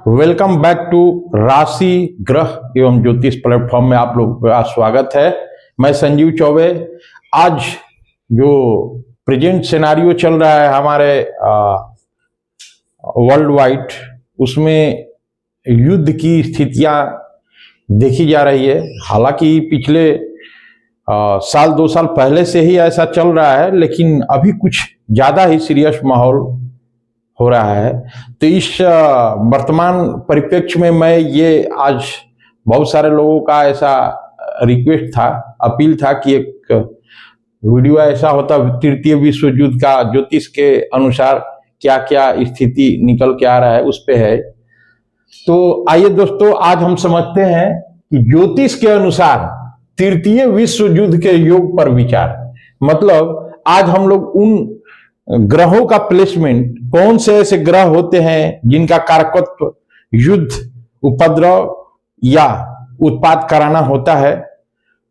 Welcome back to राशि ग्रह एवं ज्योतिष प्लेटफॉर्म में आप लोग का स्वागत है। मैं संजीव चौबे। आज जो प्रेजेंट सिनारियो चल रहा है हमारे वर्ल्ड वाइड, उसमें युद्ध की स्थितियां देखी जा रही है। हालांकि पिछले साल 2 साल पहले से ही ऐसा चल रहा है, लेकिन अभी कुछ ज्यादा ही सीरियस माहौल हो रहा है। तो इस वर्तमान परिप्रेक्ष्य में मैं ये आज बहुत सारे लोगों का ऐसा रिक्वेस्ट था, अपील था कि एक वीडियो ऐसा होता तृतीय विश्व युद्ध का ज्योतिष के अनुसार क्या क्या स्थिति निकल के आ रहा है उस पे है। तो आइए दोस्तों, आज हम समझते हैं कि ज्योतिष के अनुसार तृतीय विश्व युद्ध के योग पर विचार। मतलब आज हम लोग उन ग्रहों का प्लेसमेंट, कौन से ऐसे ग्रह होते हैं जिनका कारकत्व युद्ध, उपद्रव या उत्पात कराना होता है,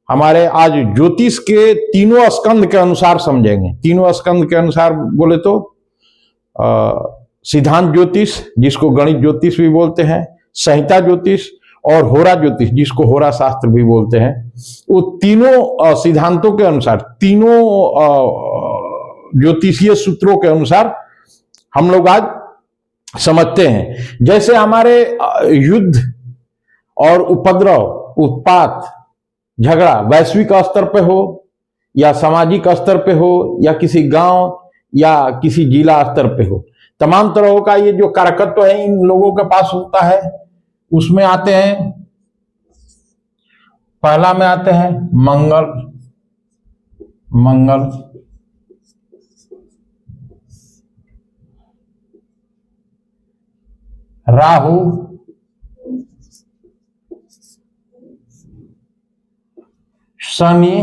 हमारे आज ज्योतिष के तीनों स्कंद के अनुसार समझेंगे। तीनों स्कंद के अनुसार बोले तो सिद्धांत ज्योतिष, जिसको गणित ज्योतिष भी बोलते हैं, संहिता ज्योतिष और होरा ज्योतिष, जिसको होरा शास्त्र भी बोलते हैं। वो तीनों सिद्धांतों के अनुसार, तीनों ज्योतिषीय सूत्रों के अनुसार हम लोग आज समझते हैं। जैसे हमारे युद्ध और उपद्रव, उत्पात, झगड़ा वैश्विक स्तर पे हो या सामाजिक स्तर पे हो या किसी गांव या किसी जिला स्तर पे हो, तमाम तरह का ये जो कारकत्व है इन लोगों के पास होता है। उसमें आते हैं, पहला में आते हैं मंगल, राहु, शनि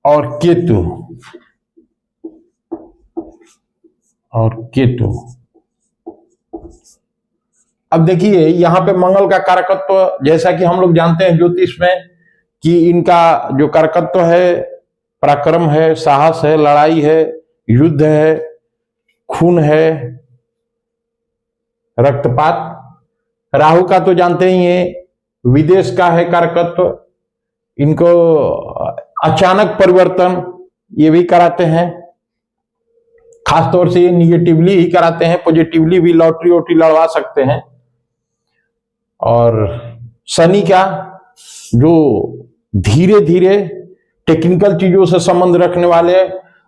और केतु। अब देखिए यहां पे मंगल का कारकत्व, जैसा कि हम लोग जानते हैं ज्योतिष में कि इनका जो कारकत्व है पराक्रम है, साहस है, लड़ाई है, युद्ध है, खून है, रक्तपात। राहु का तो जानते ही हैं, विदेश का है कारकत्व, इनको अचानक परिवर्तन ये भी कराते हैं। खासतौर से ये निगेटिवली ही कराते हैं, पॉजिटिवली भी लॉटरी वोटरी लड़वा सकते हैं। और शनि का जो धीरे धीरे टेक्निकल चीजों से संबंध रखने वाले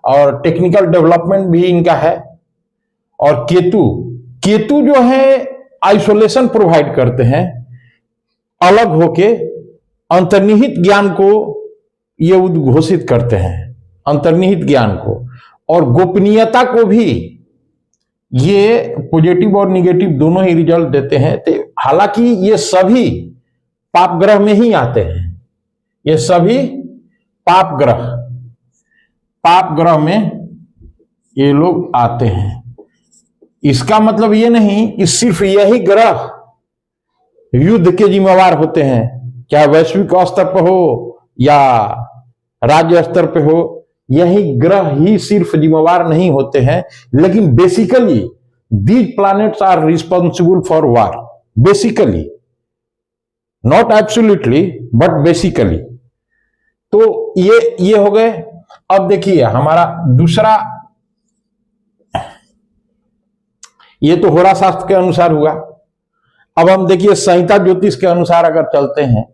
और टेक्निकल डेवलपमेंट भी इनका है। और केतु जो है आइसोलेशन प्रोवाइड करते हैं, अलग होके अंतर्निहित ज्ञान को ये उद्घोषित करते हैं, अंतर्निहित ज्ञान को, और गोपनीयता को भी ये पॉजिटिव और निगेटिव दोनों ही रिजल्ट देते हैं। तो हालांकि ये सभी पाप ग्रह में ही आते हैं, ये सभी पाप ग्रह में ये लोग आते हैं। इसका मतलब ये नहीं कि सिर्फ यही ग्रह युद्ध के जिम्मेवार होते हैं, चाहे वैश्विक स्तर पर हो या राज्य स्तर पे हो, यही ग्रह ही सिर्फ जिम्मेवार नहीं होते हैं। लेकिन basically these planets are responsible for war, basically, not absolutely but basically. तो ये हो गए। अब देखिए हमारा दूसरा, ये तो होरा शास्त्र के अनुसार हुआ। अब हम देखिए संहिता ज्योतिष के अनुसार अगर चलते हैं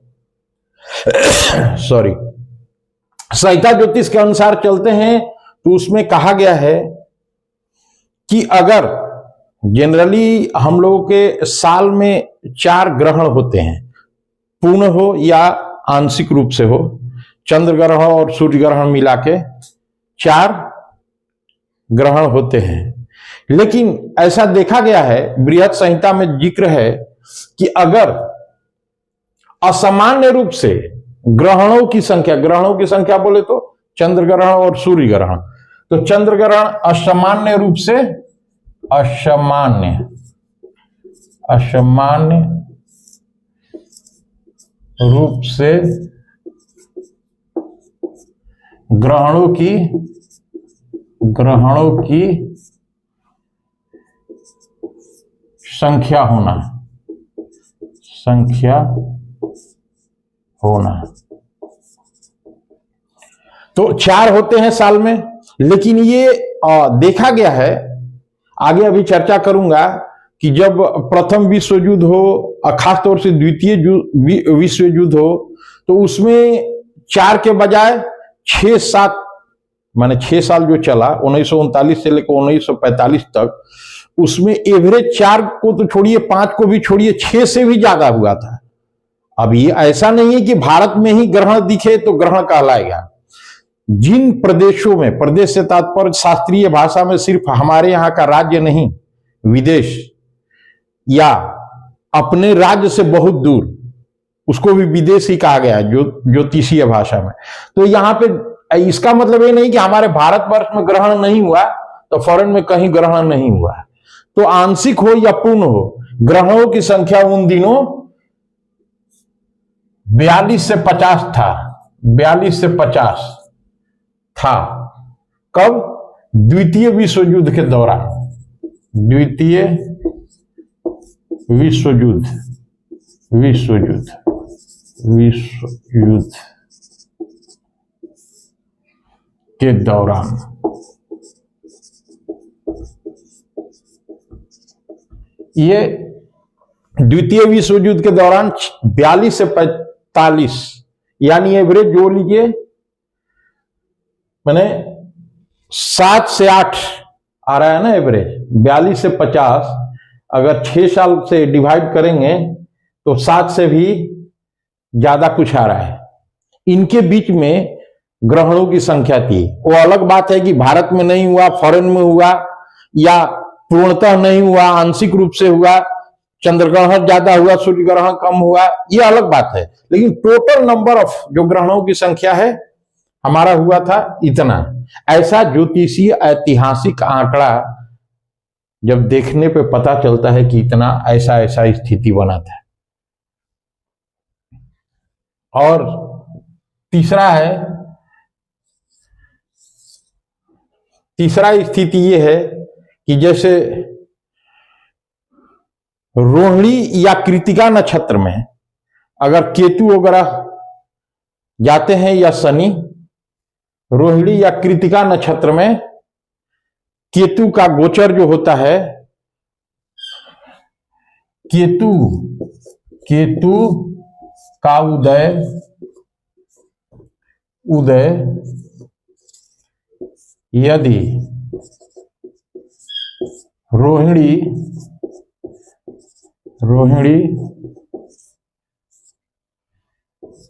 सॉरी, संहिता ज्योतिष के अनुसार चलते हैं तो उसमें कहा गया है कि अगर जनरली हम लोगों के साल में 4 ग्रहण होते हैं, पूर्ण हो या आंशिक रूप से हो, चंद्र ग्रहण और सूर्य ग्रहण मिला के 4 ग्रहण होते हैं। लेकिन ऐसा देखा गया है, बृहत संहिता में जिक्र है कि अगर असामान्य रूप से ग्रहणों की संख्या बोले तो चंद्र ग्रहण और सूर्य ग्रहण, तो चंद्र ग्रहण असामान्य रूप से ग्रहणों की ग्रहणों की संख्या होना। तो 4 होते हैं साल में, लेकिन ये देखा गया है, आगे अभी चर्चा करूंगा कि जब प्रथम विश्व युद्ध हो, खासतौर से द्वितीय विश्व युद्ध हो, तो उसमें 4 के बजाय 6-7, माने 6 साल जो चला 1939 से लेकर 1945 तक, उसमें एवरेज 4 को तो छोड़िए, 5 को भी छोड़िए, 6 से भी ज्यादा हुआ था। अब ये ऐसा नहीं है कि भारत में ही ग्रहण दिखे तो ग्रहण कहलाएगा। जिन प्रदेशों में, प्रदेश से तात्पर्य शास्त्रीय भाषा में सिर्फ हमारे यहां का राज्य नहीं, विदेश या अपने राज्य से बहुत दूर, उसको भी विदेश ही कहा गया है ज्योतिषीय भाषा में। तो यहां पे इसका मतलब ये नहीं कि हमारे भारतवर्ष में ग्रहण नहीं हुआ तो फॉरेन में कहीं ग्रहण नहीं हुआ। तो आंशिक हो या पूर्ण हो, ग्रहणों की संख्या उन दिनों 42 से 50 था। 42 से 50 था। कब? द्वितीय विश्व युद्ध के दौरान। द्वितीय विश्व युद्ध के दौरान। ये द्वितीय विश्व युद्ध के दौरान 42 से 45, यानी एवरेज जोड़ लीजिए, मैंने 7 से 8 आ रहा है ना एवरेज। 42 से 50 अगर 6 साल से डिवाइड करेंगे तो 7 से भी ज्यादा कुछ आ रहा है। इनके बीच में ग्रहणों की संख्या थी। वो अलग बात है कि भारत में नहीं हुआ, फॉरेन में हुआ, या पूर्णतः नहीं हुआ, आंशिक रूप से हुआ, चंद्र ग्रहण ज्यादा हुआ, सूर्य ग्रहण कम हुआ, ये अलग बात है। लेकिन टोटल नंबर ऑफ जो ग्रहणों की संख्या है हमारा हुआ था इतना। ऐसा ज्योतिषीय ऐतिहासिक आंकड़ा जब देखने पे पता चलता है कि इतना ऐसा स्थिति बना था। और तीसरा स्थिति ये है कि जैसे रोहिणी या कृतिका नक्षत्र में अगर केतु वगैरह जाते हैं या शनि, रोहिणी या कृतिका नक्षत्र में केतु का गोचर जो होता है, केतु का उदय यदि रोहिणी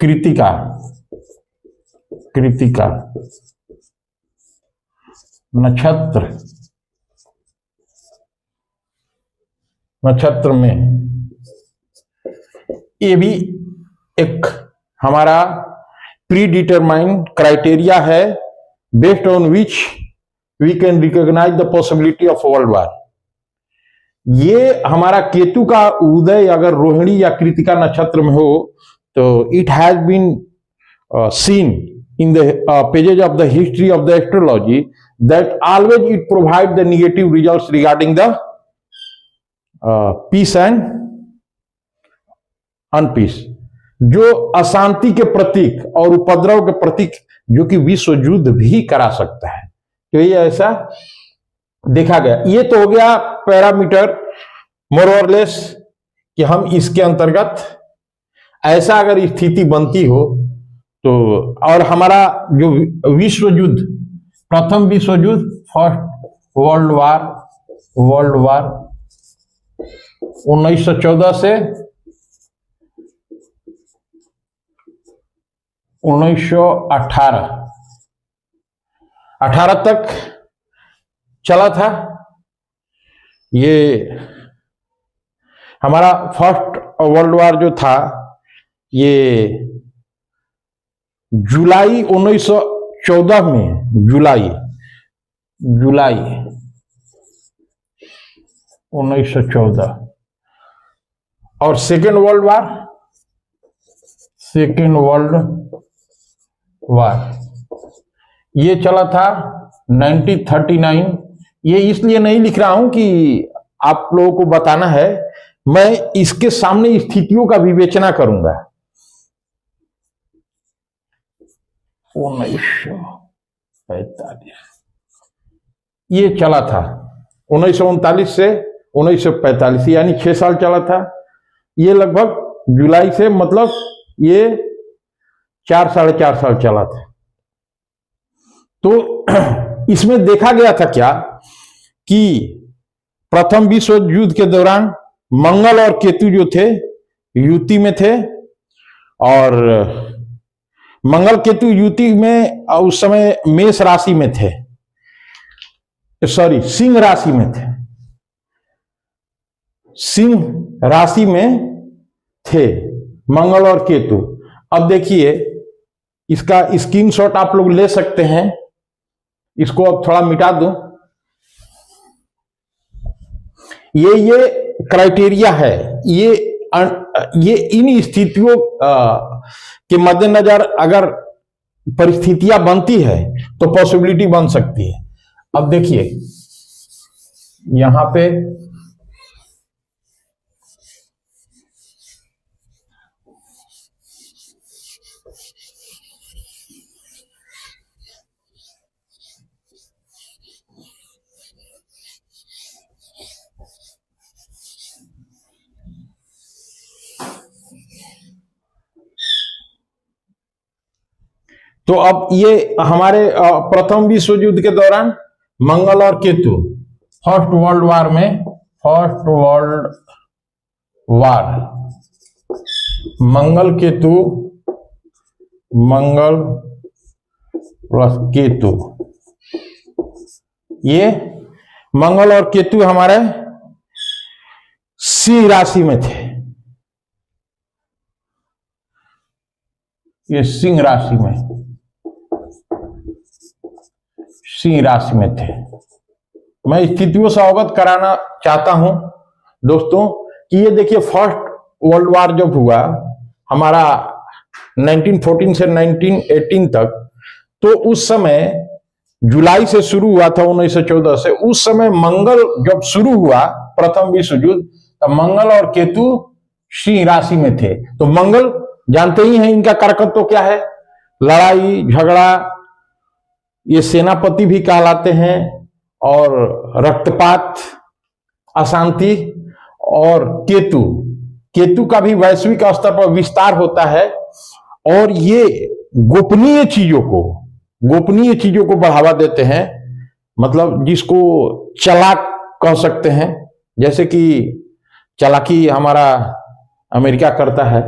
कृतिका नक्षत्र में, ये भी एक हमारा प्री डिटरमाइंड क्राइटेरिया है based on which we can recognise the possibility of world war. ये हमारा केतु का उदय अगर रोहिणी या कृतिका नक्षत्र में हो तो it has been seen in the pages of the history of the astrology that always it provide the negative results regarding the peace and unpeace, जो अशांति के प्रतीक और उपद्रव के प्रतीक, जो कि विश्व युद्ध भी करा सकता है। तो ये ऐसा देखा गया। ये तो हो गया पैरामीटर मोर और लेस कि हम इसके अंतर्गत ऐसा अगर स्थिति बनती हो तो, और हमारा जो विश्व युद्ध, प्रथम विश्व युद्ध, फर्स्ट वर्ल्ड वार 1914 से 1918 तक चला था। ये हमारा फर्स्ट वर्ल्ड वार जो था ये जुलाई 1914 में, जुलाई 1914, और सेकेंड वर्ल्ड वार ये चला था 1939। ये इसलिए नहीं लिख रहा हूं कि आप लोगों को बताना है, मैं इसके सामने स्थितियों का विवेचना करूंगा। 1945 ये चला था, 1939 से 1945 यानी 6 साल चला था। ये लगभग जुलाई से, मतलब ये 4 साढ़े 4 साल चला था। तो इसमें देखा गया था क्या कि प्रथम विश्व युद्ध के दौरान मंगल और केतु जो थे युति में थे, और मंगल केतु युति में उस समय मेष राशि में थे, सॉरी सिंह राशि में थे, सिंह राशि में थे मंगल और केतु। अब देखिए इसका स्क्रीनशॉट आप लोग ले सकते हैं, इसको अब थोड़ा मिटा दूं। ये क्राइटेरिया है, ये इन स्थितियों के मद्देनजर अगर परिस्थितियां बनती है तो पॉसिबिलिटी बन सकती है। अब देखिए यहां पे तो अब ये हमारे प्रथम विश्व युद्ध के दौरान मंगल और केतु, फर्स्ट वर्ल्ड वार में, फर्स्ट वर्ल्ड वार, मंगल केतु, मंगल प्लस केतु, ये मंगल और केतु हमारे सिंह राशि में थे, ये सिंह राशि में, सिंह राशि में थे। मैं स्थितियों से अवगत कराना चाहता हूं दोस्तों कि ये देखिए फर्स्ट वर्ल्ड वार जब हुआ हमारा 1914 से 1918 तक, तो उस समय जुलाई से शुरू हुआ था 1914 से। उस समय मंगल जब शुरू हुआ प्रथम विश्व युद्ध, तब मंगल और केतु सिंह राशि में थे। तो मंगल जानते ही हैं इनका कारकत्व क्या है, लड़ाई झगड़ा, ये सेनापति भी कहलाते हैं, और रक्तपात, अशांति। और केतु, केतु का भी वैश्विक स्तर पर विस्तार होता है, और ये गोपनीय चीजों को बढ़ावा देते हैं, मतलब जिसको चालाक कह सकते हैं, जैसे कि चालाकी हमारा अमेरिका करता है।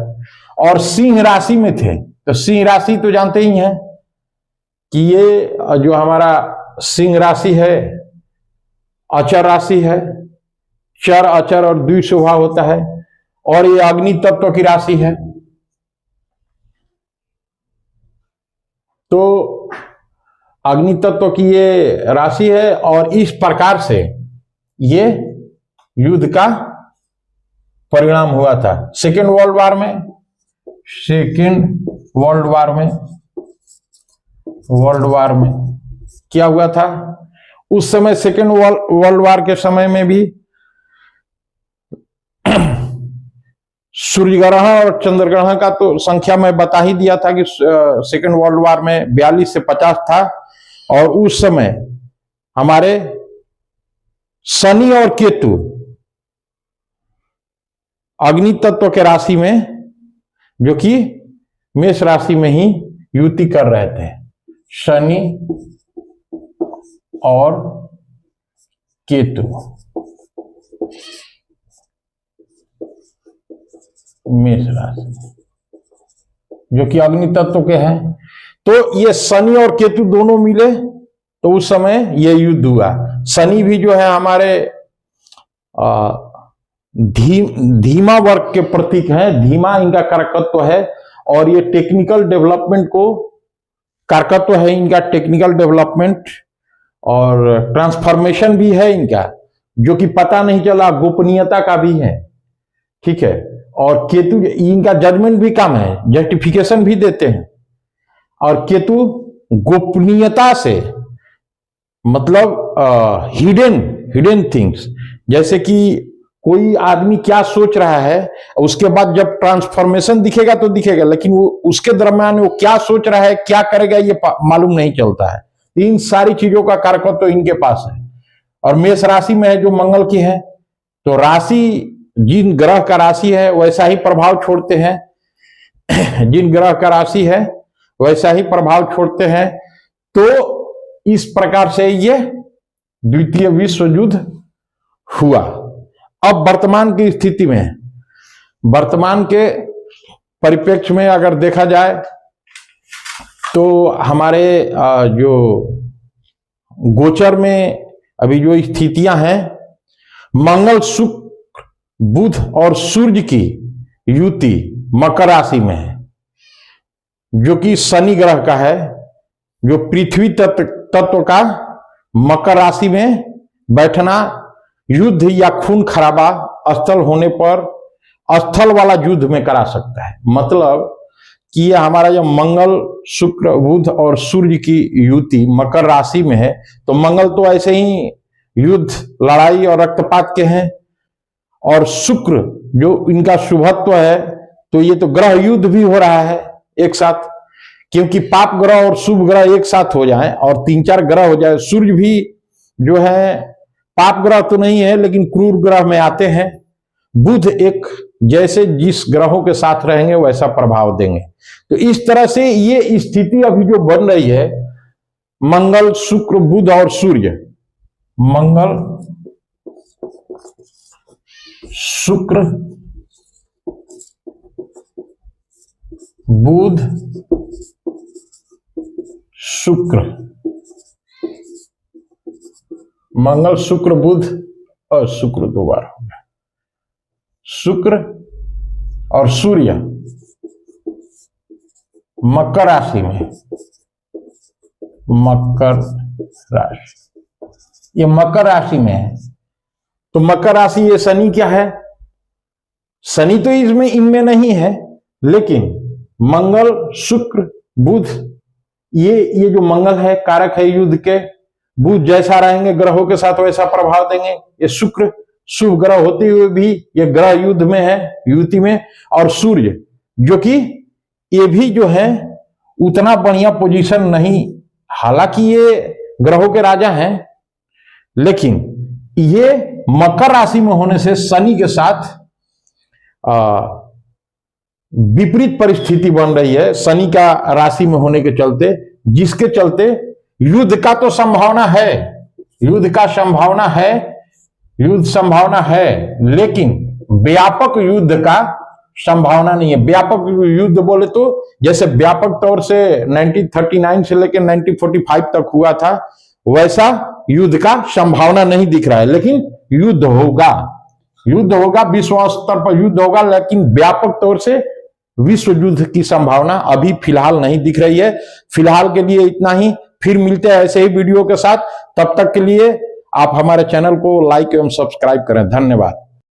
और सिंह राशि में थे, तो सिंह राशि तो जानते ही हैं कि ये जो हमारा सिंह राशि है अचर राशि है, चर अचर और द्वि स्वभाव होता है, और ये अग्नि तत्व की राशि है। तो अग्नि तत्व की ये राशि है, और इस प्रकार से ये युद्ध का परिणाम हुआ था। सेकेंड वर्ल्ड वार में, सेकेंड वर्ल्ड वार में क्या हुआ था उस समय, सेकेंड वर्ल्ड वार के समय में भी सूर्य ग्रहण और चंद्र ग्रहण का तो संख्या मैं बता ही दिया था कि सेकेंड वर्ल्ड वार में 42 से 50 था। और उस समय हमारे शनि और केतु अग्नि तत्व के राशि में, जो कि मेष राशि में ही युति कर रहे थे, शनि और केतु मेष राशि, जो कि अग्नि तत्व के हैं। तो ये शनि और केतु दोनों मिले, तो उस समय ये युद्ध हुआ। शनि भी जो है हमारे धीमा वर्ग के प्रतीक हैं, धीमा इनका कारकत्व है, और ये टेक्निकल डेवलपमेंट को कारकत्व है इनका, टेक्निकल डेवलपमेंट और ट्रांसफॉर्मेशन भी है इनका, जो कि पता नहीं चला, गोपनीयता का भी है, ठीक है। और केतु इनका जजमेंट भी कम है, जस्टिफिकेशन भी देते हैं, और केतु गोपनीयता से मतलब हिडन थिंग्स, जैसे कि कोई आदमी क्या सोच रहा है, उसके बाद जब ट्रांसफॉर्मेशन दिखेगा तो दिखेगा, लेकिन वो उसके दरम्यान वो क्या सोच रहा है, क्या करेगा, ये मालूम नहीं चलता है। इन सारी चीजों का कारक तो इनके पास है। और मेष राशि में है जो मंगल की है, तो राशि जिन ग्रह का राशि है वैसा ही प्रभाव छोड़ते हैं जिन ग्रह का राशि है वैसा ही प्रभाव छोड़ते हैं। तो इस प्रकार से ये द्वितीय विश्व युद्ध हुआ। अब वर्तमान की स्थिति में, वर्तमान के परिप्रेक्ष्य में अगर देखा जाए तो हमारे जो गोचर में अभी जो स्थितियां हैं, मंगल शुक्र बुध और सूर्य की युति मकर राशि में है, जो कि शनि ग्रह का है, जो पृथ्वी तत्व का मकर राशि में बैठना युद्ध या खून खराबा स्थल होने पर स्थल वाला युद्ध में करा सकता है। मतलब कि यह हमारा जब मंगल शुक्र बुध और सूर्य की युति मकर राशि में है, तो मंगल तो ऐसे ही युद्ध लड़ाई और रक्तपात के हैं, और शुक्र जो इनका शुभत्व है, तो ये तो ग्रह युद्ध भी हो रहा है एक साथ, क्योंकि पाप ग्रह और शुभ ग्रह एक साथ हो जाए और 3-4 ग्रह हो जाए। सूर्य भी जो है पाप ग्रह तो नहीं है, लेकिन क्रूर ग्रह में आते हैं। बुध एक जैसे जिस ग्रहों के साथ रहेंगे वैसा प्रभाव देंगे। तो इस तरह से ये स्थिति अभी जो बन रही है, मंगल शुक्र बुध और सूर्य, मंगल शुक्र बुध शुक्र, मंगल शुक्र बुध और शुक्र 2 बार हो गया, शुक्र और सूर्य मकर राशि में, मकर राशि, ये मकर राशि में है। तो मकर राशि, ये शनि क्या है, शनि तो इसमें इनमें नहीं है, लेकिन मंगल शुक्र बुध, ये जो मंगल है कारक है युद्ध के, बुध जैसा रहेंगे ग्रहों के साथ वैसा प्रभाव देंगे। ये शुक्र शुभ ग्रह होते हुए भी ये ग्रह युद्ध में है, युति में, और सूर्य जो कि ये भी जो है उतना बढ़िया पोजीशन नहीं, हालांकि ये ग्रहों के राजा हैं, लेकिन ये मकर राशि में होने से शनि के साथ विपरीत परिस्थिति बन रही है, शनि का राशि में होने के चलते, जिसके चलते युद्ध का तो संभावना है, युद्ध का संभावना है, युद्ध संभावना है, लेकिन व्यापक युद्ध का संभावना नहीं है। व्यापक युद्ध बोले तो जैसे व्यापक तौर से 1939 से लेकर 1945 तक हुआ था, वैसा युद्ध का संभावना नहीं दिख रहा है। लेकिन युद्ध होगा, युद्ध होगा, विश्व स्तर पर युद्ध होगा, लेकिन व्यापक तौर से विश्व युद्ध की संभावना अभी फिलहाल नहीं दिख रही है। फिलहाल के लिए इतना ही, फिर मिलते हैं ऐसे ही वीडियो के साथ। तब तक के लिए आप हमारे चैनल को लाइक एवं सब्सक्राइब करें। धन्यवाद।